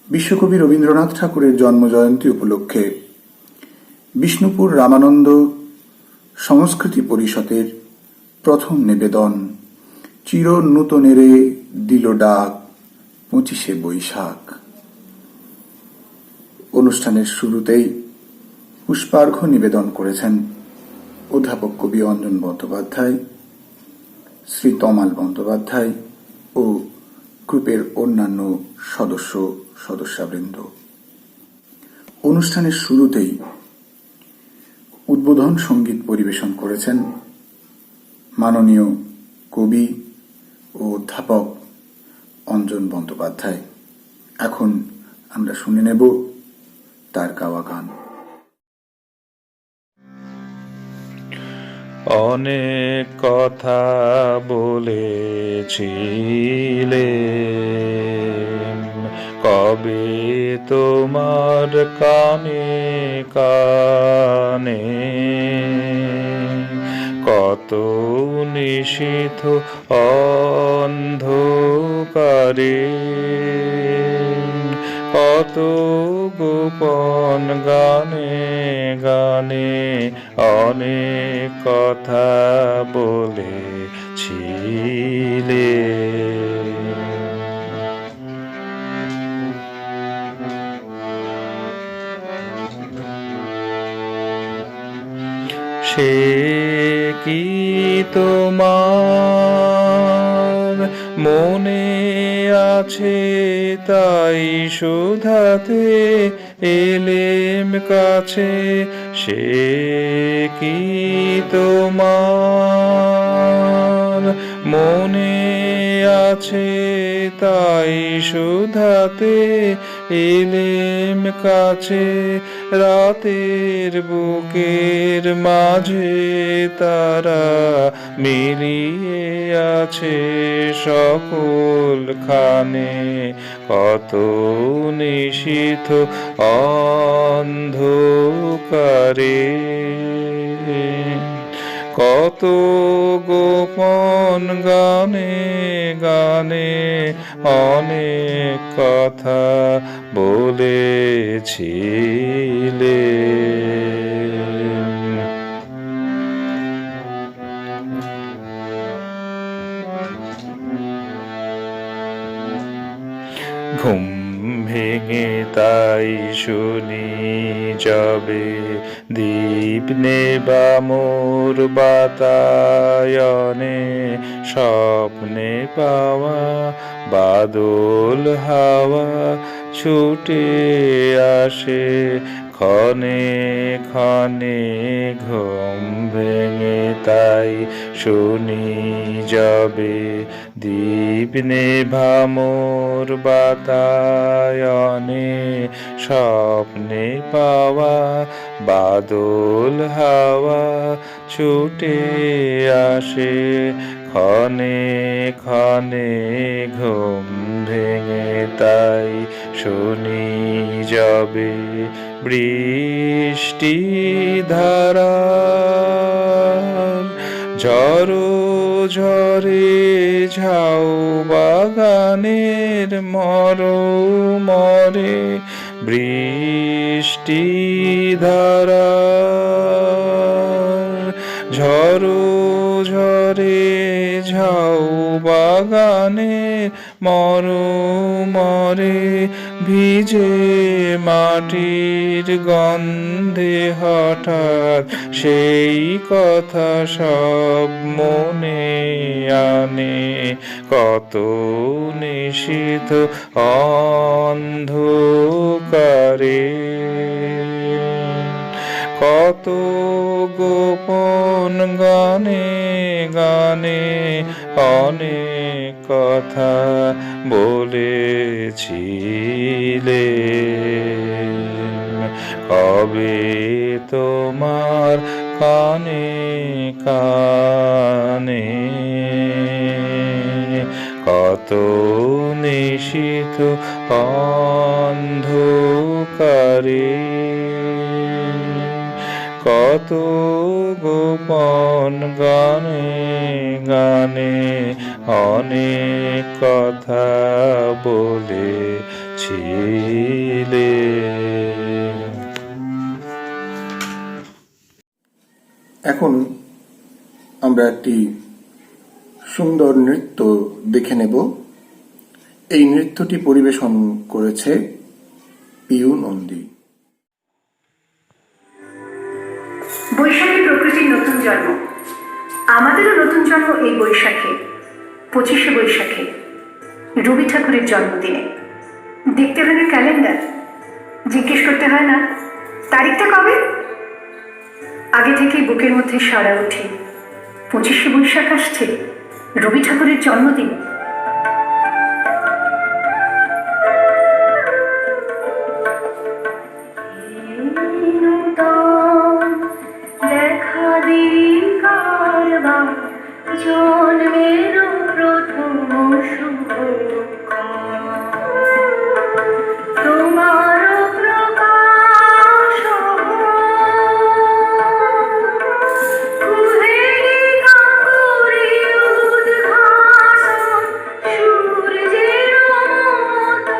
বিশ্বকবি রবীন্দ্রনাথ ঠাকুরের জন্মজয়ন্তী উপলক্ষে বিষ্ণুপুর রামানন্দ সংস্কৃতি পরিষদের প্রথম নিবেদন চির নূতনেরে দিল ডাক 25শে বৈশাখ। অনুষ্ঠানের শুরুতেই পুষ্পার্ঘ্য নিবেদন করেছেন অধ্যাপক কবি অঞ্জন বন্দ্যোপাধ্যায়, শ্রী তমাল বন্দ্যোপাধ্যায় ও গ্রুপের অন্যান্য সদস্যবৃন্দ। অনুষ্ঠানের শুরুতেই উদ্বোধন সঙ্গীত পরিবেশন করেছেন মাননীয় কবি ও অধ্যাপক অঞ্জন বন্দ্যোপাধ্যায়। এখন আমরা শুনে নেব তার গাওয়া গান। অনেক কথা বলেছিলে, কবে তোমার কানে কানে, কত নিশীথ অন্ধকারে, কত গোপন গানে গানে অনেক কথা বলেছিলে। সে কি তোমার মনে আছে? তাই শুধাতে এলেম কাছে। সে কি তোমার মনে আছে? তাই শুধাতে এলেম কাছে। রাতের বুকের মাঝে তারা মিলিয়ে আছে সকল খানে, কত নিশীথ অন্ধকারে, কত গোপন গানে গানে অনেক কথা বলেছিলে। ঘুম ভেঙে তাই শুনি যাবে দীপ নেবা মোর বাতায়নে, স্বপ্নে পাওয়া বাদল হাওয়া ছুটে আসে ক্ষণে ক্ষণে। ঘুম ভেঙে তাই শুনি যাবে দীপ নেভা মোর বাতায়নে, স্বপ্নে পাওয়া বাদল হাওয়া ছুটে আসে ক্ষণে ক্ষণে। ঘুম ভেঙে তাই শুনি যাবে বৃষ্টি ধারা, ঝড়ো ঝরে ঝাউ বাগানের মরে। বৃষ্টি ধারা, ঝড়ো ঝরে ঝাউ বাগানের মরে। ভিজে মাটির গন্ধে হঠাৎ সেই কথা সব মনে আনে, কত নিশীথ অন্ধকারে, কত গোপন গানে গানে অনেক কথা বলেছিলে। কবে তোমার কানে কানে, কত নিশীথ অন্ধকারে, কত গোপন গানে গানে অনেক কথা বলেছিলে। ছিলে। এখন আমরা একটি সুন্দর নৃত্য দেখে নেব। এই নৃত্যটি পরিবেশন করেছে পিউ নন্দী। বৈশাখী প্রকৃতির নতুন জন্ম, আমাদেরও নতুন জন্ম এই বৈশাখে, 25শে বৈশাখে, রবি ঠাকুরের জন্মদিনে। দেখতে হয় না ক্যালেন্ডার, জিজ্ঞেস করতে হয় না তারিখটা কবে, আগে থেকেই বুকের মধ্যে সাড়া ওঠে 25শে বৈশাখ আসছে, রবি ঠাকুরের জন্মদিন। দেখা দিন কারবার জন্মের প্রথম তোমার প্রকাশ কুহেলি কাকুরি উদ্ঘাটন সূর্যের মতো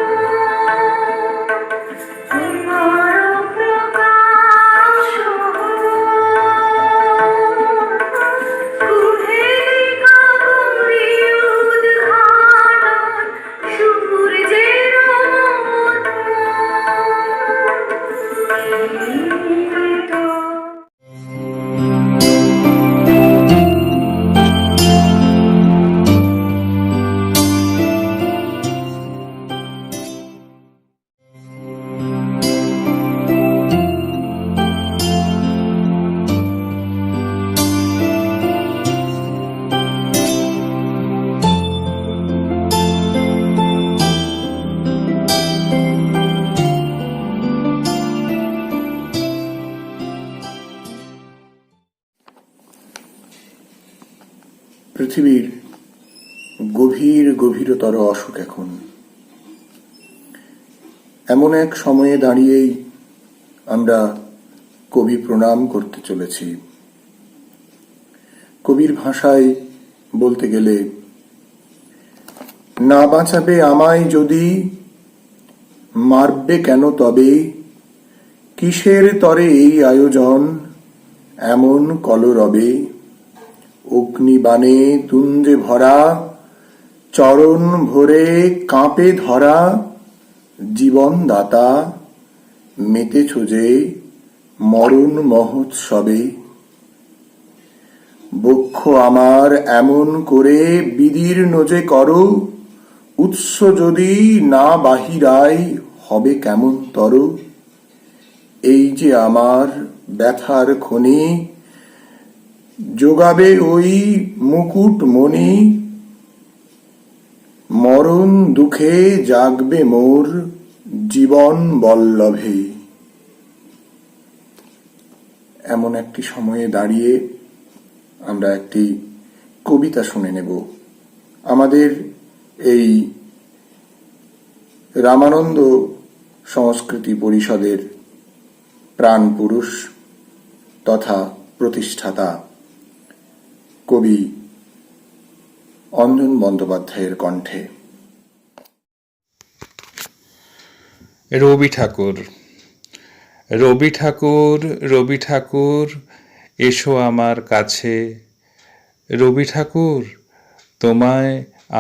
তোমার প্রকাশ কুহেলি কাকুরি উদ্ঘাটন সূর্যের মতো। পৃথিবীর গভীরতর অসুখ এখন। এমন এক সময়ে দাঁড়িয়েই আমরা কবি প্রণাম করতে চলেছি। কবির ভাষায় বলতে গেলে, না বাঁচাবে আমায় যদি, মারবে কেন তবে, কিসের তরে এই আয়োজন, এমন কলরবে, অগ্নিবাণে তুঞ্জে ভরা, চরণ ভরে কাঁপে ধরা, জীবনদাতা মেতেছ যে মরণ মহোৎসবে। বক্ষ আমার এমন করে বিদীর্ণ যে করো, উৎস যদি না বাহিরায় হবে কেমন তর। এই যে আমার ব্যথার খনি, যোগাবে ওই মুকুট মণি, মরণ দুঃখে জাগবে মোর জীবন বল্লভে। এমন একটি সময়ে দাঁড়িয়ে আমরা একটি কবিতা শুনে নেব। আমাদের এই রামানন্দ সংস্কৃতি পরিষদের প্রাণ পুরুষ তথা প্রতিষ্ঠাতা কবি অঞ্জন বন্দ্যোপাধ্যায়ের কণ্ঠে। রবি ঠাকুর। রবি ঠাকুর, রবি ঠাকুর, এসো আমার কাছে। রবি ঠাকুর, তোমায়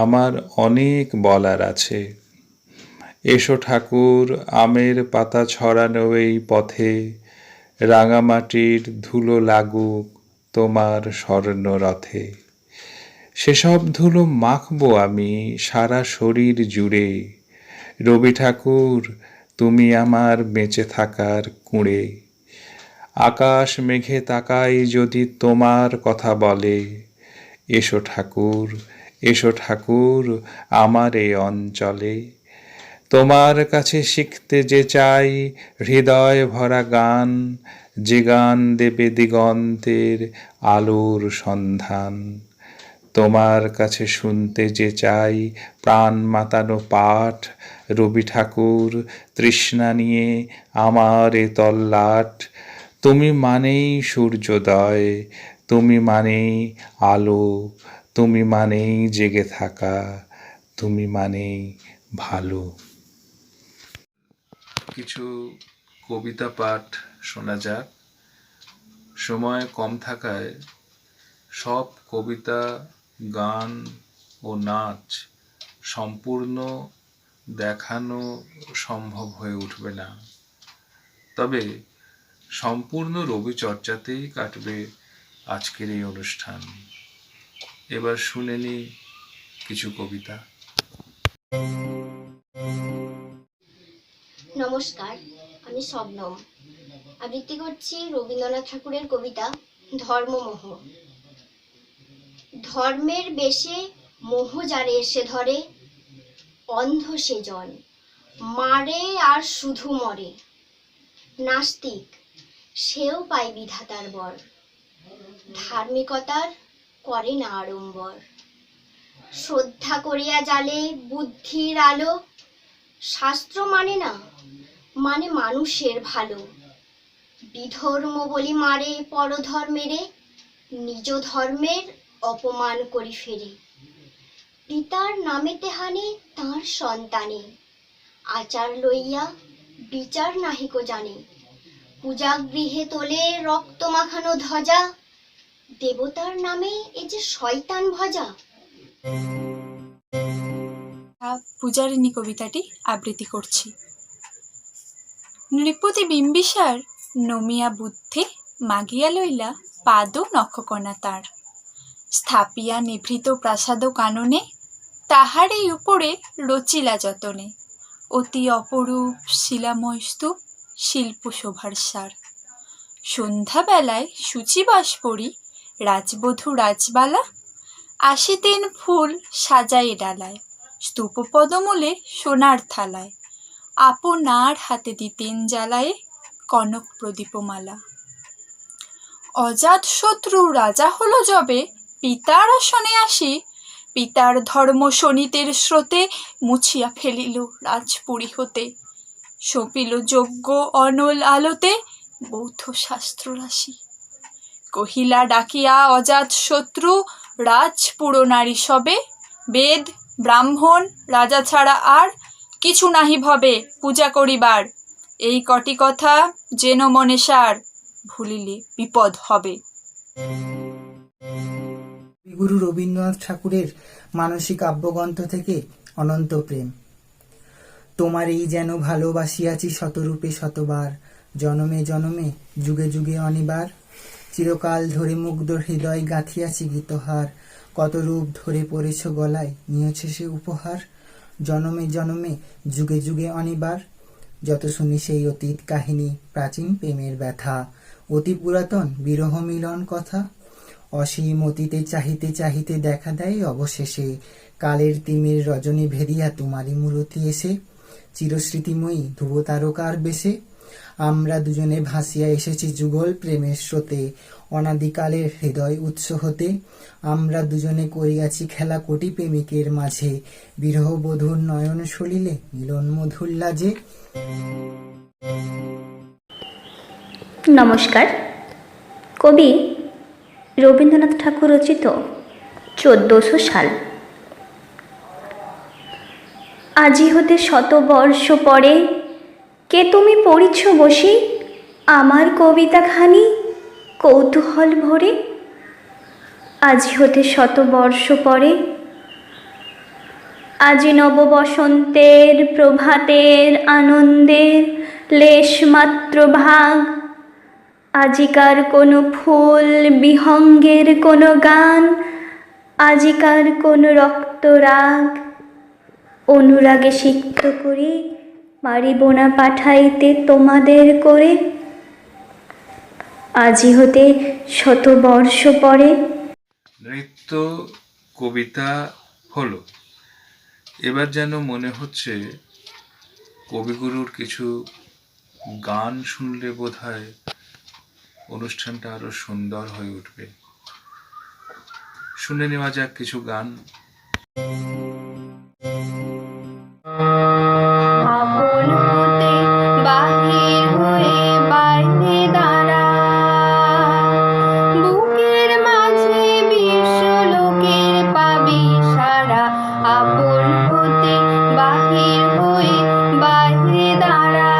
আমার অনেক বলার আছে। এসো ঠাকুর, আমের পাতা ছড়ানো এই পথে, রাঙামাটির ধুলো লাগুক তোমার স্বর্ণ রথে। সেসব ধুলো মাখবো আমি সারা শরীর জুড়ে। রবি ঠাকুর, তুমি আমার বেঁচে থাকার কুঁড়ে। আকাশ মেঘে তাকাই যদি তোমার কথা বলে, এসো ঠাকুর, এসো ঠাকুর, আমার এই অঞ্চলে। তোমার কাছে শিখতে যে চাই হৃদয় ভরা গান, যে গান দেবে দিগন্তের আলোর সন্ধান। তোমার কাছে শুনতে যে চাই প্রাণ মাতানো পাঠ, রবি ঠাকুর, তৃষ্ণা নিয়ে আমার এ তল্লাট। তুমি মানেই সূর্যোদয়, তুমি মানেই আলো, তুমি মানেই জেগে থাকা, তুমি মানেই ভালো। কিছু কবিতা পাঠ শোনা যাক। সময় কম থাকায় সব কবিতা, গান ও নাচ সম্পূর্ণ দেখানো সম্ভব হয়ে উঠবে না, তবে সম্পূর্ণ রবি চর্চাতেই কাটবে আজকের এই অনুষ্ঠান। এবার শুনে নি কিছু কবিতা। নমস্কার, আমি শবনম। আবৃত্তি করছি রবীন্দ্রনাথ ঠাকুরের কবিতা ধর্মমোহ। ধর্মের বেশে মোহ যারে এসে ধরে, অন্ধ সে জন মারে আর শুধু মরে। নাস্তিক সেও পায় বিধাতার বর, ধার্মিকতার করে না আড়ম্বর। শ্রদ্ধা করিয়া জালে বুদ্ধির আলো, শাস্ত্র মানে না, মানে মানুষের ভালো। বিধর্ম বলি মারে পরধর্মেরে, নিজ ধর্মের অপমান করি ফেরে। পিতার নামেতে হানে তাঁর সন্তানে, আচার লইয়া বিচার নাহিকো জানে। পূজাগৃহে তোলে রক্ত মাখানো ধ্বজা, দেবতার নামে এ যে শয়তান ভজা। পূজারিণী কবিতাটি আবৃত্তি করছি। নৃপতি বিম্বিসার নমিয়া বুদ্ধে, মাগিয়া লইলা পাদ নখকণা তার। স্থাপিয়া নিভৃত প্রাসাদ কাননে, তাহারই উপরে রচিলা যতনে। অতি অপরূপ শিলাময় স্তূপ, শিল্প শোভার সার। সন্ধ্যাবেলায় সূচিবাস পড়ি, রাজবধূ রাজবালা আসিতেন ফুল সাজায়ে ডালায়। স্তূপ পদমূলে সোনার থালায়, আপনার হাতে দিতেন জ্বালায়ে কনক প্রদীপমালা। অজাত শত্রু রাজা হলো যবে, পিতার আসনে আসি, পিতার ধর্ম শোণিতের স্রোতে মুছিয়া ফেলিল রাজপুরী হতে। সঁপিল যজ্ঞ অনল আলোতে বৌদ্ধ শাস্ত্র রাশি। কহিলা ডাকিয়া অজাত শত্রু, রাজপুর নারী সবে। বেদ ব্রাহ্মণ রাজা ছাড়া আর কিছু নাহি ভবে পূজা করিবার। এই কটি কথা যেন মনে সার, ভুলিলে বিপদ হবে। গুরু রবীন্দ্রনাথ ঠাকুরের মানসিক কাব্যগ্রন্থ থেকে অনন্ত প্রেম। তোমার এই যেন ভালোবাসিয়াছি শতরূপে শতবার, জনমে জনমে যুগে যুগে অনিবার। চিরকাল ধরে মুগ্ধ হৃদয় গাঁথিয়াছি গীতহার, কত রূপ ধরে পড়েছ গলায় নিয়েছে সে উপহার। জনমে জনমে যুগে যুগে অনিবার, যত শুনি সেই অতীত কাহিনী, প্রাচীন প্রেমের ব্যথা, অতি পুরাতন বিরহ মিলন কথা। অসীম অতীতে চাহিতে চাহিতে দেখা দেয় অবশেষে, কালের তিমির রজনী ভেদিয়া তোমারই মূরতি এসে। চিরস্মৃতিময়ী ধ্রুব তারকার বেশে, আমরা দুজনে ভাসিয়া এসেছি যুগল প্রেমের স্রোতে। অনাদিকালের হৃদয় উৎস হতে আমরা দুজনে করিয়াছি খেলা কোটি প্রেমিকের মাঝে। বিরহ বধূর নয়ন সলিলে মিলন মধুর লাজে। নমস্কার। কবি রবীন্দ্রনাথ ঠাকুর রচিত 1400 সাল। আজি হতে 100 বর্ষ পরে, কে তুমি পড়িছ বসি আমার কবিতাখানি কৌতূহল ভরে। আজি হতে 100 বর্ষ পরে, আজি নব বসন্তের প্রভাতের আনন্দের লেশমাত্র ভাগ। আজিকার কোনো ফুল বিহঙ্গের কোনো গান, আজিকার কোনো রক্তরাগ। অনুরাগে সিক্ত করি পারিব না পাঠাইতে তোমাদের করে। আজি হতে 100 বর্ষ পরে। নৃত্য কবিতা হলো। এবার যেন মনে হচ্ছে কবিগুরুর কিছু গান শুনলে বোধহয় অনুষ্ঠানটা আরো সুন্দর হয়ে উঠবে। শুনে নেওয়া যাক কিছু গান। আপন হতে বাহির হয়ে বাইরে দাঁড়া।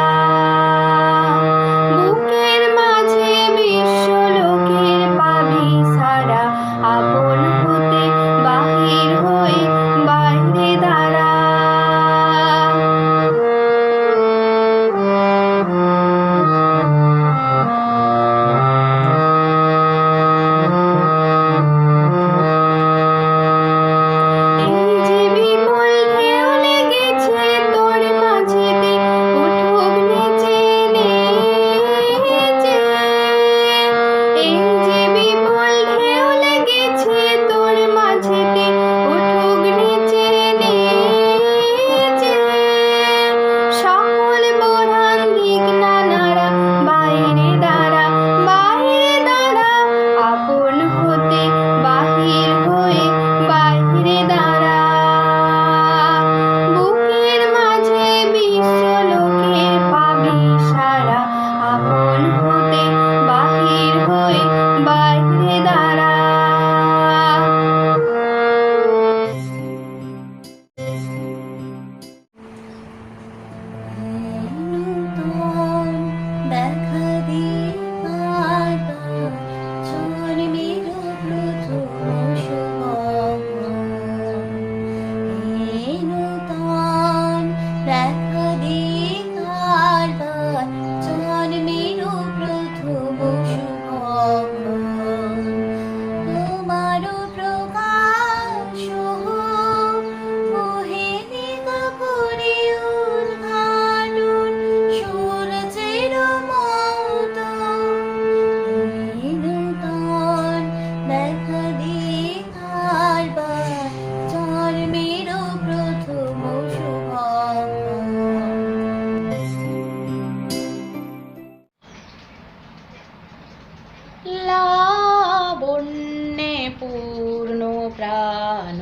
পূর্ণ প্রাণ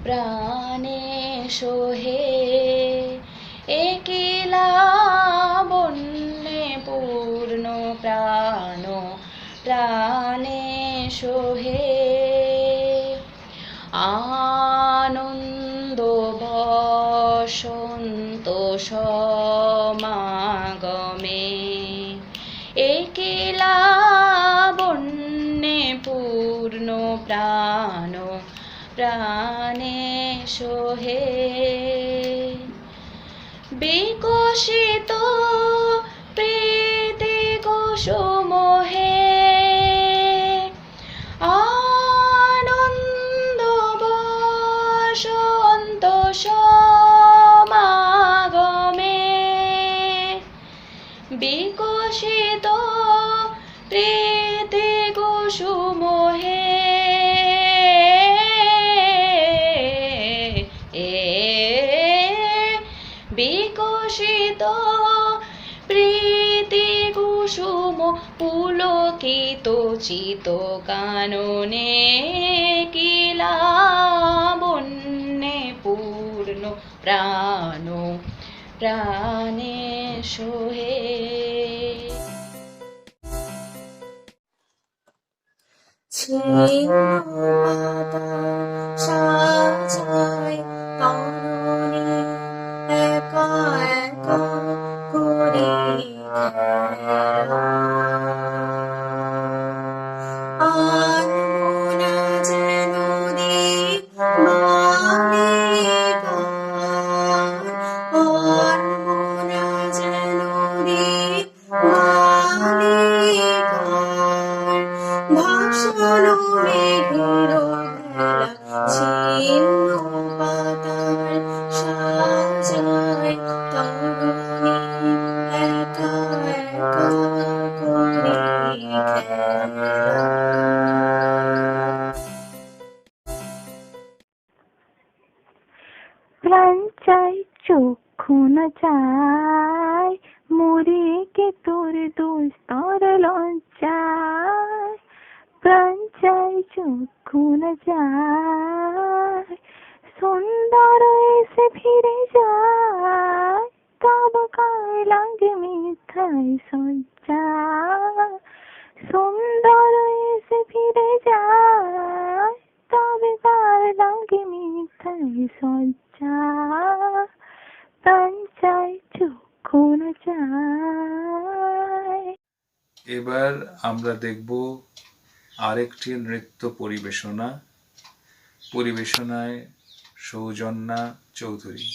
প্রাণে সোহে, একিলা বন্যে পূর্ণ প্রাণ প্রাণে সোহে। আনন্দ বসন্ত সমাগমে, একিলা বন্যে পূর্ণ প্রাণ প্রাণে সোহে। বিকশিত প্রীতি কুসুমহে, আনন্দ বসন্ত সমাগমে, বিকশিত প্রীতি কুসুমহে, বিকশিত প্রীতি কুসুম পুলকিত চিত কাননে, কিলা বন্যে পূর্ণ প্রাণ প্রাণে সোহে। সাজায় তরুণী একা একা করে আর মনে যেন বালিকা, আর মনে যেন বালিকা, ভাষণ মেঘের খেলা ছিন্ন পাতার সাজায় তরুণী একা একা করে খেলা। প্রাণ চাই চক্ষু না চাই, মরে কে তোর দোষ তোর লজ্জায়। প্রাণ চাই চক্ষু না চাই, সুন্দর এসে ফিরে যায়, তব গায়ে লাগে মিথ্যায় সজ্জা। সুন্দর এসে ফিরে যায়, তবে গায়ে লাগে মিথ্যায় সজ্জা। প্রাণ চাই চক্ষু না চাই। এবার আমরা দেখব আরেকটি নৃত্য পরিবেশনায় সৌজন্যা চৌধুরী।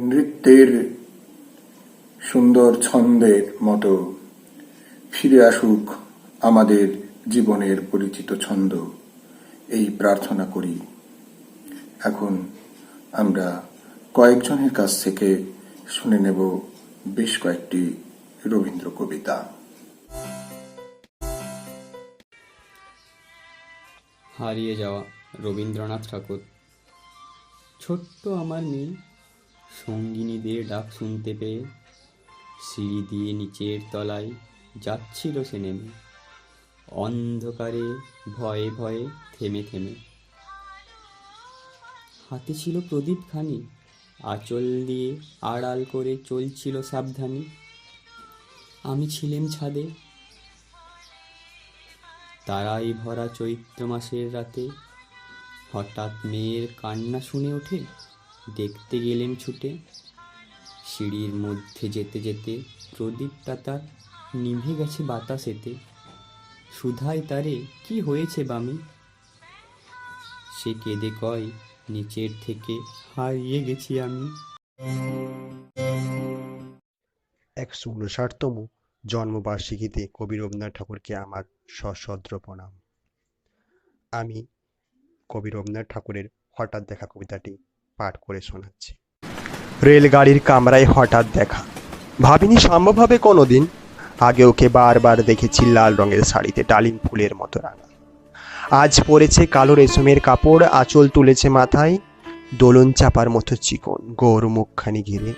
নৃত্যের সুন্দর ছন্দের মতো ফিরে আসুক আমাদের জীবনের পরিচিত ছন্দ, এই প্রার্থনা করি। এখন আমরা কয়েকজনের কাছ থেকে শুনে নেব বেশ কয়েকটি রবীন্দ্র কবিতা। হারিয়ে যাওয়া রবীন্দ্রনাথ ঠাকুর। ছোট্ট আমার মেয়ে সঙ্গিনীদের ডাক শুনতে পেয়ে সিঁড়ি দিয়ে নিচের তলায় যাচ্ছিল সে নেমে, অন্ধকারে ভয়ে ভয়ে থেমে থেমে। হাতে ছিল প্রদীপখানি, আঁচল দিয়ে আড়াল করে চলছিল সাবধানে। আমি ছিলাম ছাদে, তারাই ভরা চৈত্র মাসের রাতে। হঠাৎ মেয়ের কান্না শুনে ওঠে, দেখতে গেলেন ছুটে। সিঁড়ির মধ্যে যেতে যেতে প্রদীপটা তার নিভে গেছে বাতাসেতে। সুধায় তারে কি হয়েছে বামি? সে কেঁদে কয়, নিচের থেকে হারিয়ে গেছি আমি। ১৫৯তম জন্মবার্ষিকীতে কবি রবীন্দ্রনাথ ঠাকুরকে আমার সশ্রদ্ধ প্রণাম। আমি কবি রবীন্দ্রনাথ ঠাকুরের হঠাৎ দেখা কবিতাটি পাঠ করে শোনাচ্ছি। রেলগাড়ির কামরায় হঠাৎ দেখা, ভাবিনি সম্ভব হবে কোনোদিন। আগে ওকে বারবার দেখেছি লাল রঙের শাড়িতে ডালিম ফুলের মতো রাঙা। আজ পরেছে কালো রেশমের কাপড়, আঁচল তুলেছে মাথায়, দোলন চাপার মতো চিকন গোর মুখখানি ঘিরে।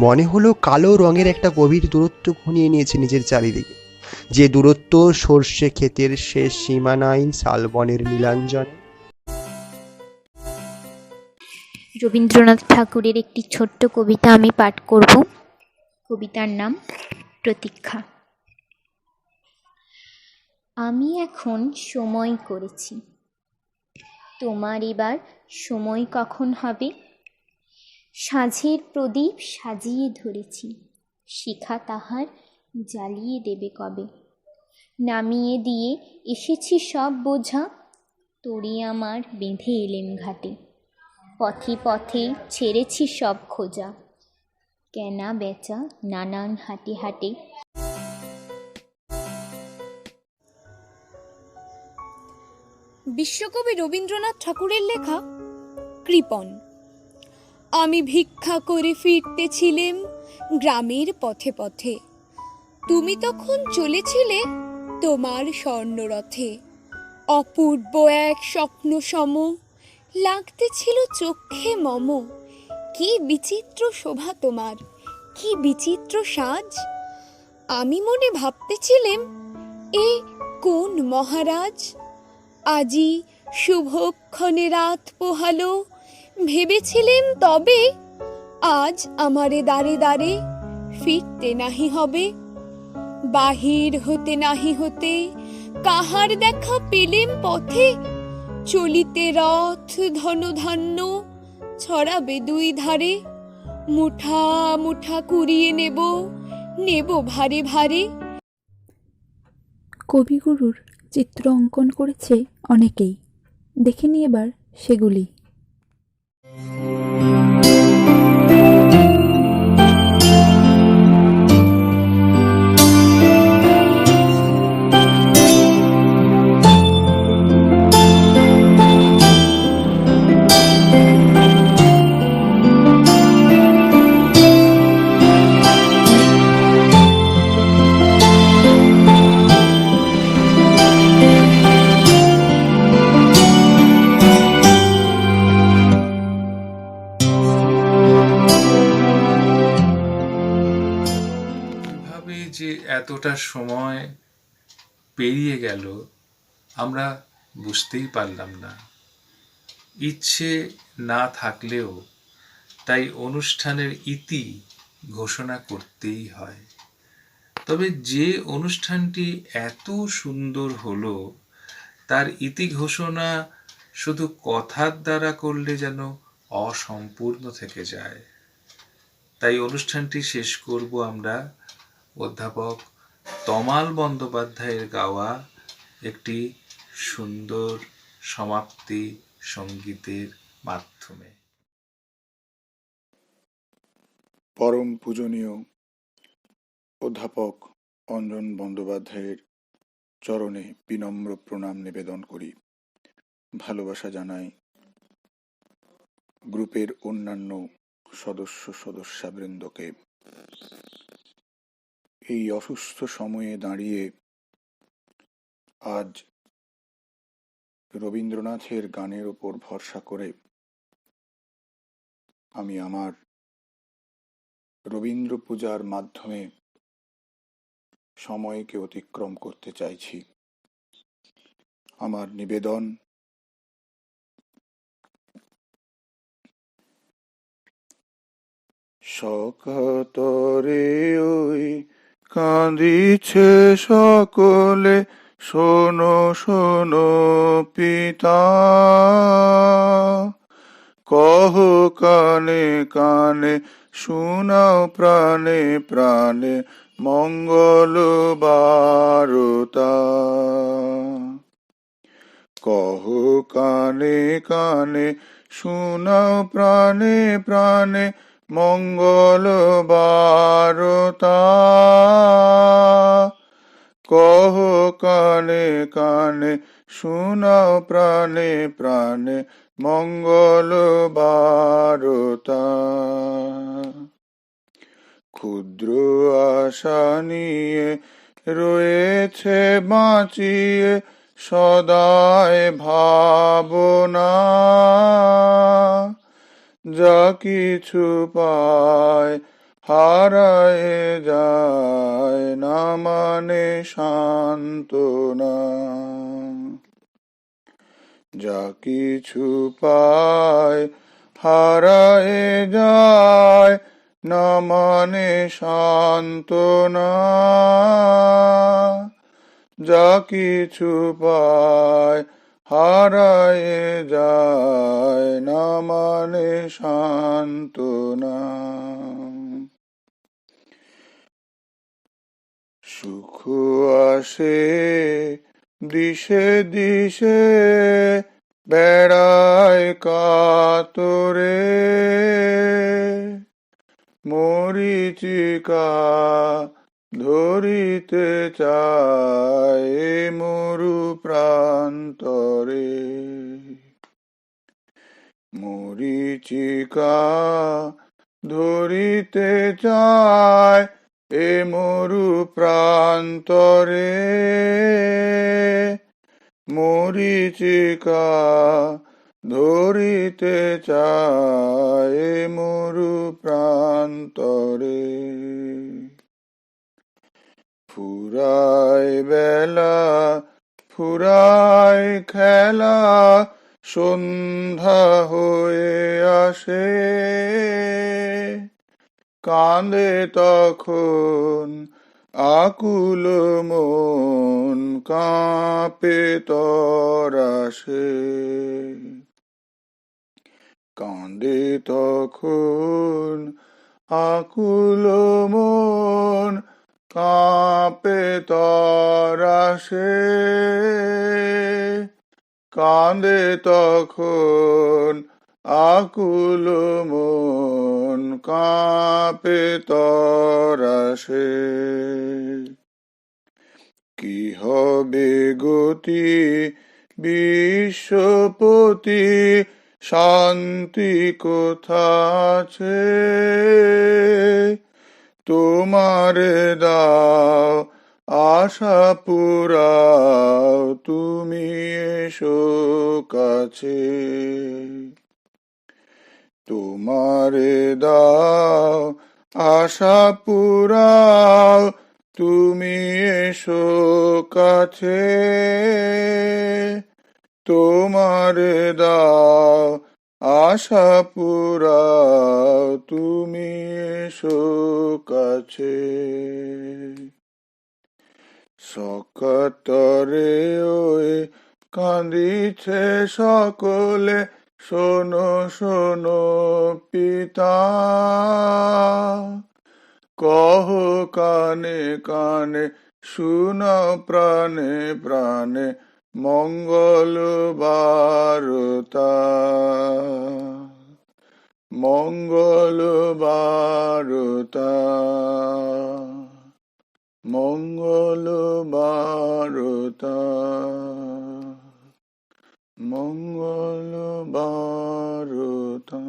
মনে হলো কালো রঙের একটা গভীর দূরত্ব ঘনিয়ে নিয়েছে নিজের চারিদিকে, যে দূরত্ব সর্ষে ক্ষেতের শেষ সীমানায় শালবনের নীলাঞ্জনে। রবীন্দ্রনাথ ঠাকুরের একটি ছোট্ট কবিতা আমি পাঠ করব। কবিতার নাম প্রতীক্ষা। আমি এখন সময় করেছি, তোমার এবার সময় কখন হবে? সাঁঝের প্রদীপ সাজিয়ে ধরেছি, শিখা তাহার জ্বালিয়ে দেবে কবে? নামিয়ে দিয়ে এসেছি সব বোঝা, তরি আমার বেঁধে এলেম ঘাটে। পথে পথে ছেড়েছি সব খোঁজা, কেনা বেচা নানান হাটে হাটে। বিশ্বকবি রবীন্দ্রনাথ ঠাকুরের লেখা কৃপণ। আমি ভিক্ষা করে ফিরতেছিলেম গ্রামের পথে পথে, তুমি তখন চলেছিলে তোমার স্বর্ণরথে। অপূর্ব এক স্বপ্ন সম লাগতেছিল চোখে মম। কি বিচিত্র শোভা তোমার, কি বিচিত্র সাজ। আমি মনে ভাবতেছিলেম, এ কোন মহারাজ? আজি শুভক্ষণে রাত পোহালো, ভেবেছিলেম তবে আজ আমারে দাঁড়ে দাঁড়ে ফিরতে নাহি হবে। বাহির হতে নাহি হতে কাহার দেখা পেলেম পথে, চলিতে রথ ধনধান্য ছড়াবে দুই ধারে। মুঠা মুঠা কুড়িয়ে নেব, নেব ভারে ভারে। কবিগুরুর চিত্র অঙ্কন করেছে অনেকেই, দেখে নিই এবার সেগুলি। যে এতটা সময় পেরিয়ে গেল আমরা বুঝতেই পারলাম না। ইচ্ছে না থাকলেও তাই অনুষ্ঠানের ইতি ঘোষণা করতেই হয়। তবে যে অনুষ্ঠানটি এত সুন্দর হলো, তার ইতি ঘোষণা শুধু কথার দ্বারা করলে যেন অসম্পূর্ণ থেকে যায়। তাই অনুষ্ঠানটি শেষ করব আমরা অধ্যাপক তমাল বন্দ্যোপাধ্যায়ের গাওয়া একটি সুন্দর সমাপ্তি সঙ্গীতের মাধ্যমে। পরম পূজনীয় অধ্যাপক অঞ্জন বন্দ্যোপাধ্যায়ের চরণে বিনম্র প্রণাম নিবেদন করি। ভালোবাসা জানাই গ্রুপের অন্যান্য সদস্যবৃন্দকে। এই অসুস্থ সময়ে দাঁড়িয়ে আজ রবীন্দ্রনাথের গানের ওপর ভরসা করে আমি আমার রবীন্দ্র পূজার মাধ্যমে সময়কে অতিক্রম করতে চাইছি। আমার নিবেদন, সকাতরে ওই কাঁদিছে সকলে, শোনো শোনো পিতা, কহ কানে কানে, শোনাও প্রাণে প্রাণে, মঙ্গল বারতা। কহ কানে কানে শোনাও প্রাণে প্রাণে মঙ্গল বারতা। কহ কানে কানে শোনাও প্রাণে প্রাণে মঙ্গল বারতা। ক্ষুদ্র আশা নিয়ে রয়েছে বাঁচিয়ে সদায় ভাবনা। যা কিছু পায় হারায় যায় না মানে সান্ত্বনা। যা কিছু পায় হারায় যায় না মানে সান্ত্বনা। যা কিছু পায় হারায় যায় না মানে সান্ত্বনা। সুখ আসে দিশে দিশে বেড়ায় কাতরে। মরীচিকা ধরিতে চায় মরু প্রান্তরে। মরীচিকা ধরিতে চায় এ মরু প্রান্তরে। মরীচিকা ধরিতে চায় মরু প্রান্তরে। ফুরায় বেলা ফুরায় খেলা সন্ধ্যা হয়ে আসে। কাঁদে তখন আকুল মন কাঁপে তরাসে। কাঁদে তখন আকুল মন কাঁপে তরাসে। কাঁদে তখন আকুল মন কাঁপে তরাসে। কি হবে গতি বিশ্বপতি শান্তি কোথা আছে। তোমারে দাও আশা পুরাও তুমি এসো কাছে। তোমারে দাও আশা পুরাও তুমি এসো কাছে। তোমারে দাও আশা পুরাও তুমি এসো কাছে। সকাতরে ওই কাঁদিছে সকলে শোনো শোনো পিতা। কহ কানে কানে শুনাও প্রাণে প্রাণে মঙ্গল বারতা। মঙ্গল বারতা। মঙ্গল বারতা। মঙ্গল বারতা।